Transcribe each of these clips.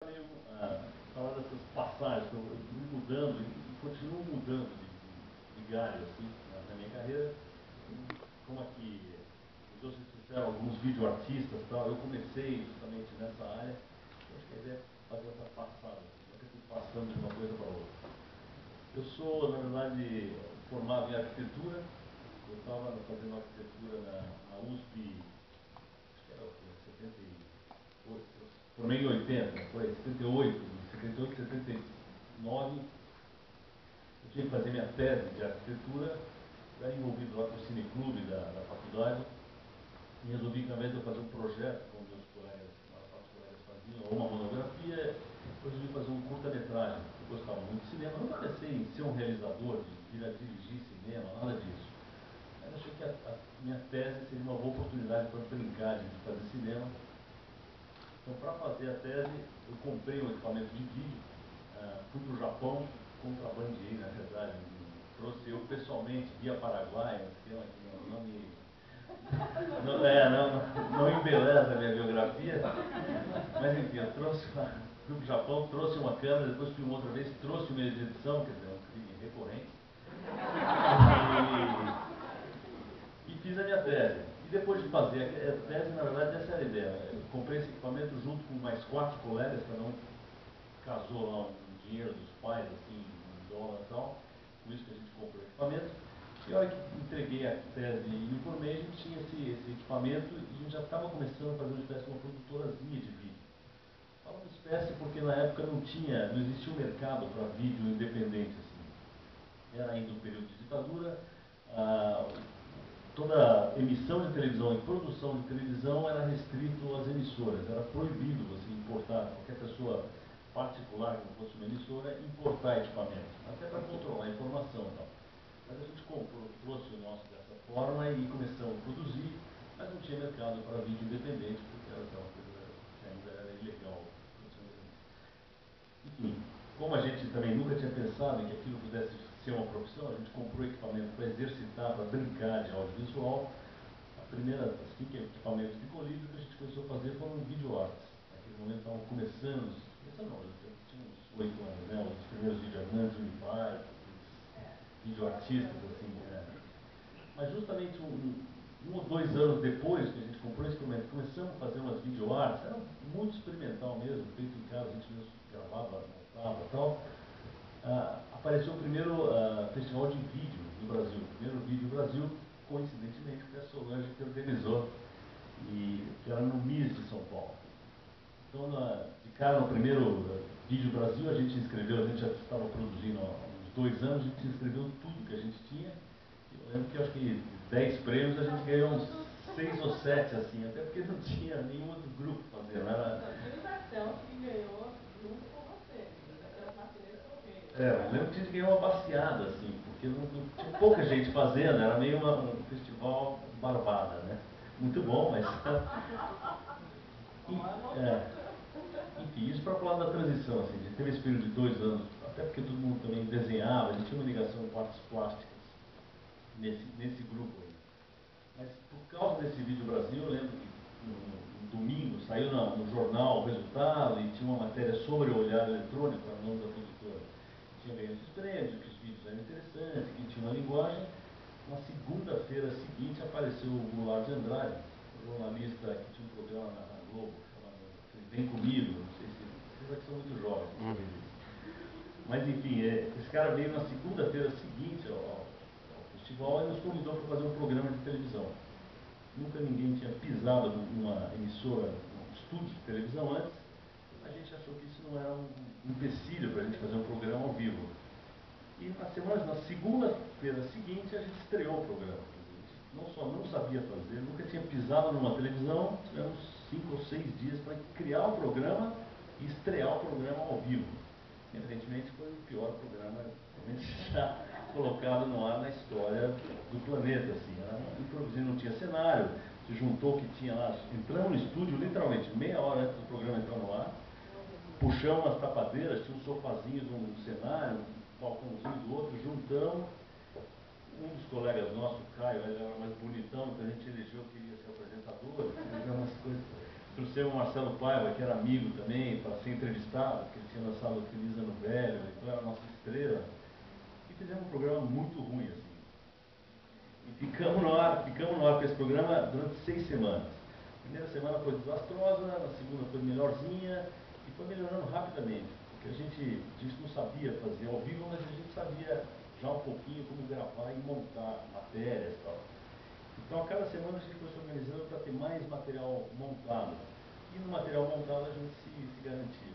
meio falar dessas passagens, eu fui mudando e continuo mudando de galho assim, na minha carreira. Como aqui, os outros fizeram alguns videoartistas e tal, eu comecei justamente nessa área. Eu acho que a ideia é fazer essa passada, eu fui passando de uma coisa para outra. Eu sou, na verdade, formado em arquitetura. Eu estava fazendo arquitetura na USP, acho que era o quê? 78, formei em 80, foi 78, 79. Eu tinha que fazer minha tese de arquitetura, eu era envolvido lá com o cineclube da faculdade, e resolvi que ao invés de eu fazer um projeto, como meus colegas, faziam, ou uma monografia, eu resolvi fazer um curta-metragem. Eu gostava muito de cinema, não parecia em ser um realizador, de vir a dirigir cinema, nada disso. Mas achei que a minha tese seria uma boa oportunidade para brincar de fazer cinema. Então, para fazer a tese, eu comprei um equipamento de vídeo, fui para o Japão, contrabandeei, na verdade, trouxe eu pessoalmente, via Paraguai, um esquema que não embeleza a minha biografia, mas enfim, eu trouxe fui para o Japão, trouxe uma câmera, depois fui uma outra vez, trouxe o meio de edição, quer dizer, um crime recorrente, e fiz a minha tese. E depois de fazer a tese, na verdade, essa era a ideia. Eu comprei esse equipamento junto com mais 4 colegas, cada um casou lá um dinheiro dos pais, assim, em dólar e tal, com isso que a gente comprou o equipamento. E a hora que entreguei a tese e me formei, a gente tinha esse equipamento e a gente já estava começando a fazer uma espécie de uma produtorazinha de vídeo. Falo uma espécie porque na época não existia um mercado para vídeo independente, assim. Era ainda um período de ditadura, toda emissão de televisão e produção de televisão era restrito às emissoras, era proibido você importar, qualquer pessoa particular que não fosse uma emissora, importar equipamento, até para controlar a informação e tal. Mas a gente comprou, trouxe o nosso dessa forma e começamos a produzir, mas não tinha mercado para vídeo independente, porque era aquela coisa que ainda era ilegal. Enfim, como a gente também nunca tinha pensado em que aquilo pudesse ser uma profissão, a gente comprou equipamento para exercitar, para brincar de audiovisual. A primeira, assim que o equipamento ficou livre, o que a gente começou a fazer foram videoartes. Naquele momento estavam começando não, eu tinha uns 8 anos, né? Os primeiros videoartes, Unify, videoartistas, assim. Mas justamente um ou 2 anos depois que a gente comprou esse instrumento, começamos a fazer umas videoartes, era muito experimental mesmo, feito em casa, a gente mesmo gravava, montava e tal. Apareceu o primeiro festival de vídeo no Brasil, o primeiro Vídeo Brasil, coincidentemente, foi a Solange que organizou, e que era no MIS de São Paulo. Então, de cara no primeiro Vídeo Brasil, a gente inscreveu, a gente já estava produzindo há uns 2 anos, a gente inscreveu tudo que a gente tinha. Eu lembro que acho que 10 prêmios a gente ganhou uns 6 ou 7, assim, até porque não tinha nenhum outro grupo fazendo. Era... que ganhou junto com você, as matérias são feitas. Eu lembro que a gente ganhou uma baciada, assim, porque não tinha pouca gente fazendo, era meio um festival barbada, né? Muito bom, mas... Enfim, isso para falar da transição, assim, a gente teve esse período de 2 anos, até porque todo mundo também desenhava, a gente tinha uma ligação com artes plásticas nesse grupo aí. Mas por causa desse Vídeo Brasil, eu lembro que no domingo saiu no jornal o resultado e tinha uma matéria sobre o olhar eletrônico, era o nome da produtora. Tinha ganho esses prêmios, que os vídeos eram interessantes, que tinha uma linguagem. Na segunda-feira seguinte apareceu o Goulart de Andrade, um jornalista que tinha um programa na Globo, chamado Vem Comigo, não sei se vocês são muito jovens. Mas enfim, esse cara veio na segunda-feira seguinte ao festival e nos convidou para fazer um programa de televisão. Nunca ninguém tinha pisado numa emissora, num estúdio de televisão antes. A gente achou que isso não era um empecilho para a gente fazer um programa ao vivo. E na segunda-feira seguinte a gente estreou o programa. Não só não sabia fazer, nunca tinha pisado numa televisão, tivemos 5 ou 6 dias para criar o programa e estrear o programa ao vivo. Evidentemente foi o pior programa já colocado no ar na história do planeta, assim. Improvisando, não tinha cenário, se juntou o que tinha lá, entramos no estúdio literalmente meia hora antes do programa entrar no ar, puxamos as tapadeiras, tinha um sofazinho de um cenário, um balcãozinho do outro, juntamos. Um dos colegas nossos, o Caio, ele era mais bonitão, então a gente elegeu que queria ser apresentador, umas coisas trouxemos o Marcelo Paiva, que era amigo também, para ser entrevistado, porque ele tinha lançado Feliz Ano Velho, então era a nossa estrela. E fizemos um programa muito ruim, assim. E ficamos no ar com esse programa durante 6 semanas. A primeira semana foi desastrosa, na segunda foi melhorzinha, e foi melhorando rapidamente. Porque a gente não sabia fazer ao vivo, mas a gente sabia já um pouquinho como gravar e montar matérias e tal. Então, a cada semana a gente foi se organizando para ter mais material montado. E no material montado a gente se garantia.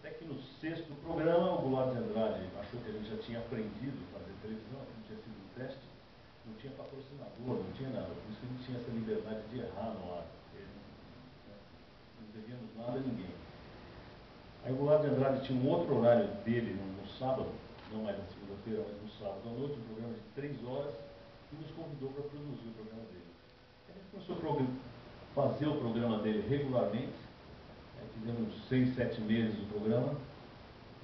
Até que no 6º programa, o Goulart de Andrade achou que a gente já tinha aprendido a fazer televisão, que não tinha sido um teste, não tinha patrocinador, não tinha nada. Por isso que a gente tinha essa liberdade de errar no ar. Não devíamos nada a ninguém. Aí o Goulart de Andrade tinha um outro horário dele no sábado, não mais na segunda-feira, mas no sábado à noite, um programa de 3 horas, e nos convidou para produzir o programa dele. A gente começou a fazer o programa dele regularmente, fizemos 6, 7 meses o programa,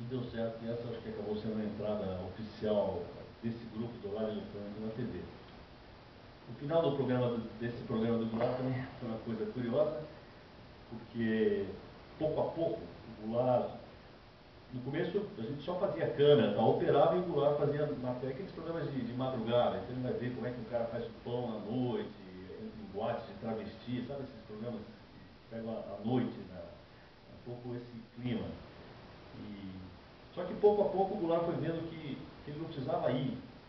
e deu certo, e essa acho que acabou sendo a entrada oficial desse grupo do horário eletrônico na TV. O final do programa, desse programa do Goulart também foi uma coisa curiosa, porque pouco a pouco o Goulart, no começo a gente só fazia câmera, tá, operava, e o Goulart fazia aqueles programas de madrugada, então ele vai ver como é que o cara faz o pão à noite, em boates de travesti, sabe esses programas que pegam à noite, né? Um pouco esse clima. Só que pouco a pouco o Goulart foi vendo que ele não precisava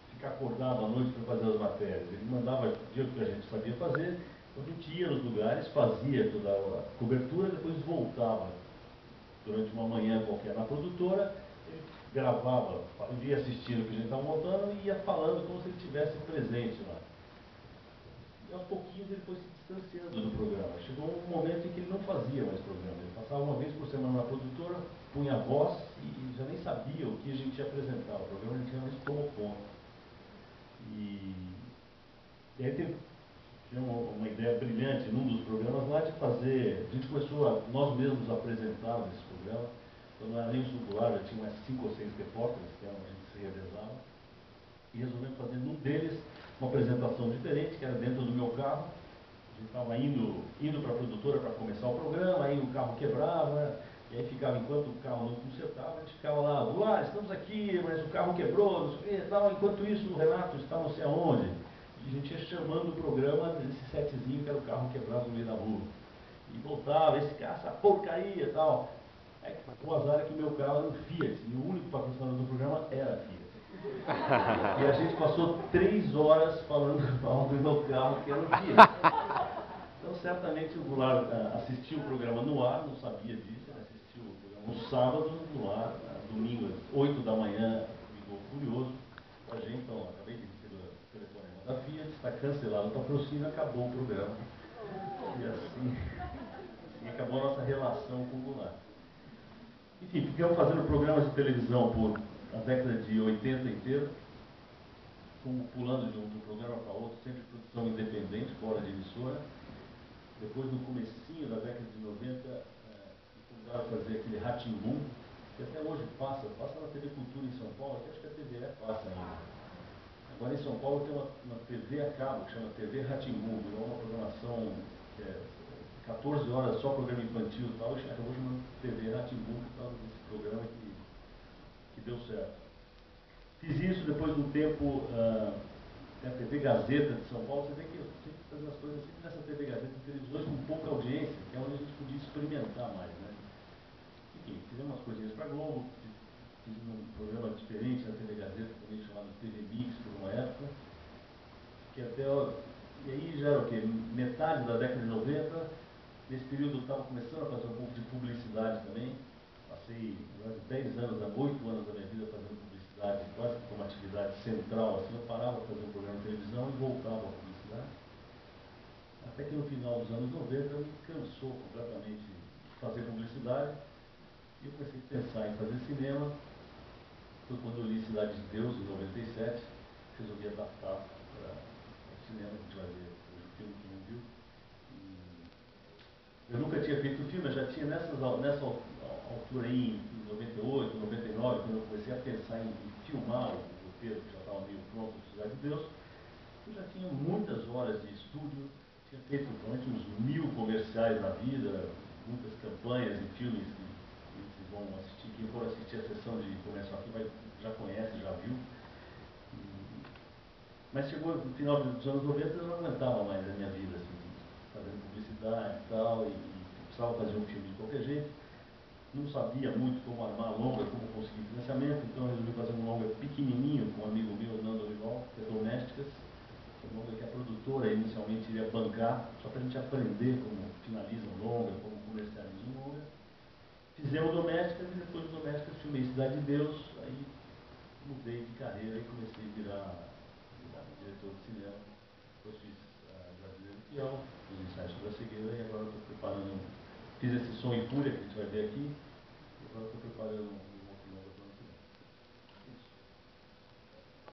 ficar acordado à noite para fazer as matérias. Ele mandava o que a gente sabia fazer, então a gente ia nos lugares, fazia toda a cobertura, depois voltava durante uma manhã qualquer na produtora, ele gravava, ele ia assistindo o que a gente estava montando e ia falando como se ele estivesse presente lá. E aos pouquinhos ele foi se distanciando do programa. Chegou um momento em que ele não fazia mais programa. Ele passava uma vez por semana na produtora, punha a voz e já nem sabia o que a gente ia apresentar. O programa a gente realmente tomou conta. E aí teve uma ideia brilhante num dos programas lá de fazer. A gente começou nós mesmos apresentar esse programa. Então não era nem o Goulart, já tinha mais 5 ou 6 repórteres, que era onde a gente se revezava. E resolvemos fazer num deles uma apresentação diferente, que era dentro do meu carro. A gente estava indo para a produtora para começar o programa, aí o carro quebrava, e aí ficava, enquanto o carro não consertava, a gente ficava lá, Goulart, estamos aqui, mas o carro quebrou, não sei o que, tal. Enquanto isso o Renato está não sei aonde. E a gente ia chamando o programa desse setzinho que era o carro quebrado no meio da rua. E voltava, essa porcaria e tal. Aí, o azar é que o meu carro era um Fiat, e o único patrocinador do programa era a Fiat. E a gente passou 3 horas falando mal do meu carro, que era o Fiat. Então, certamente o Goulart assistiu o programa no ar, não sabia disso, ele assistiu o programa no sábado, no ar, domingo, às 8 da manhã, ligou furioso para a gente. Então, acabei de receber o telefonema da Fiat, está cancelado o patrocínio, acabou o programa. E assim acabou a nossa relação com o Goulart. Enfim, ficamos fazendo programas de televisão por a década de 80 inteira, como pulando de um programa para outro, sempre produção independente, fora de emissora. Depois, no comecinho da década de 90, me convidaram a fazer aquele Rá-Tim-Bum, que até hoje passa na TV Cultura em São Paulo, que acho que a TVE passa ainda. Agora em São Paulo tem uma TV a cabo, que chama TV Rá-Tim-Bum, virou uma programação que é 14 horas só programa infantil e tal, e acabou chamando TV Rá-Tim-Bum por causa desse programa que deu certo. Fiz isso depois de um tempo, a TV Gazeta de São Paulo. Você vê que eu sempre fazendo as coisas sempre nessa TV Gazeta, televisões com pouca audiência, que é onde a gente podia experimentar mais, né? Enfim, fizemos umas coisinhas para Globo, fiz um programa diferente na TV Gazeta, também chamado TV Mix, por uma época, que até, e aí já era o quê? Metade da década de 90, nesse período eu estava começando a fazer um pouco de publicidade também, passei quase 10 anos, 8 anos da minha vida fazendo publicidade, quase que como atividade central, assim, eu parava de fazer um programa de televisão e voltava à publicidade. Até que no final dos anos 90 me cansou completamente de fazer publicidade e eu comecei a pensar em fazer cinema. Foi quando eu li Cidade de Deus, em 97, resolvi adaptar para o cinema, que a gente vai ver hoje o filme que não viu. Eu nunca tinha feito filme, eu já tinha nessa altura aí, em 98, 99, quando eu comecei a pensar em filmar o roteiro, que já estava meio pronto, Cidade de Deus, eu já tinha muitas horas de estúdio, tinha feito provavelmente uns 1000 comerciais na vida, muitas campanhas e filmes que vocês vão assistir. Quem for assistir a sessão de comercial aqui já conhece, já viu. Mas chegou no final dos anos 90, eu não aguentava mais a minha vida, assim, fazendo publicidade e tal, e precisava fazer um filme de qualquer jeito. Não sabia muito como armar longa, como conseguir financiamento, então resolvi fazer um longa pequenininho com um amigo meu, Nando Rival, que é Domésticas, um longa que a produtora inicialmente iria bancar, só para a gente aprender como finaliza um longa, como comercializa um longa. Fizemos Domésticas e depois de Domésticas filmei Cidade de Deus, aí mudei de carreira e comecei a virar diretor de cinema. Depois fiz Jardineiro Fiel, os ensaios sobre a cegueira e agora estou preparando, fiz esse Som e Fúria que a gente vai ver aqui, e agora estou preparando